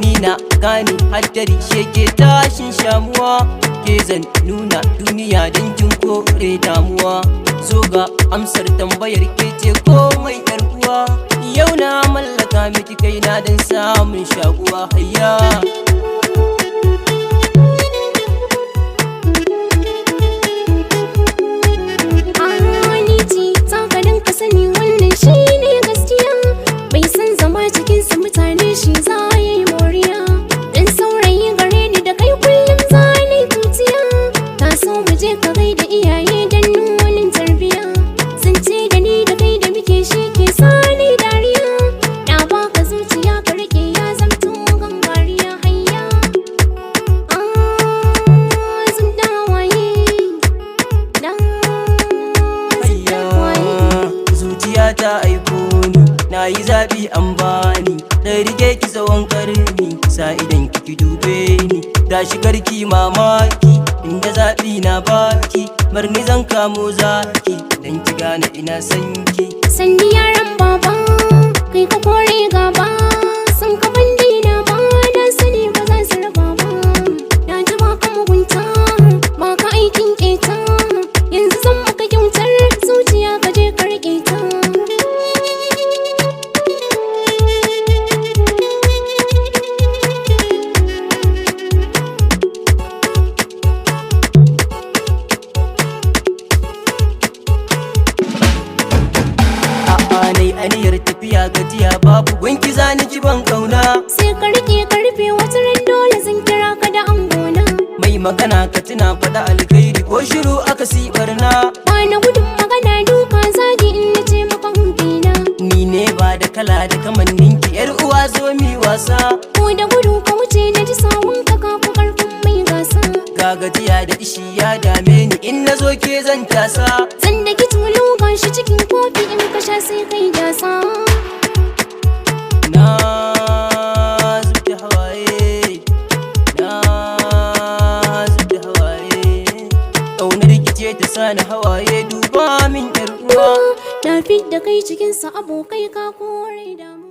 ni na gane haddari sheke tashin shamuwa ke zan nuna duniya don kin kore damuwa zo ga amsar tambayar ke ce komai yar uwa yau na mallaka miki kaina don samun shakuwa hayya ta aiko ni na yi zaɓi an bani da rike ki tsawon ƙarni sa idan ki dube ni da shigar ki mamaki inda zaɓi na baki marni zan kamo zaki dan ki gane ina sanki sandi yaran baba kai ka kore gaba san ka bandi na ba na sani ba za su raba ba na ji ba ka mugunta ba ka aikin keta yanzu zan maka kyautar zuciya ka je ka rike ta aniyar tafiya gajiya babu gunki zani ki ban kauna sai ka rike karfe wata ran dole zan kira ka da angona mai magana ka tuna faɗa alkhairi ko shiru aka si barna ba na gudun magana duka zagi in na ce maka hunkina ni ne ba da kala da kamannin ki yar uwa zo mi wasa ko da gudu ka wuce na ji sawun ka kafu karfin mai gasa ga gajiya da ishi ya dame ni in na zo ke zan tasa zan da ki tulu gashi cikin kofi in ka sha sai kai gasa na zubda hawaye na zubda hawaye ƙaunar rikice ta sani hawaye duba min yar uwa na fi da kai cikinsa abokai ka kore damu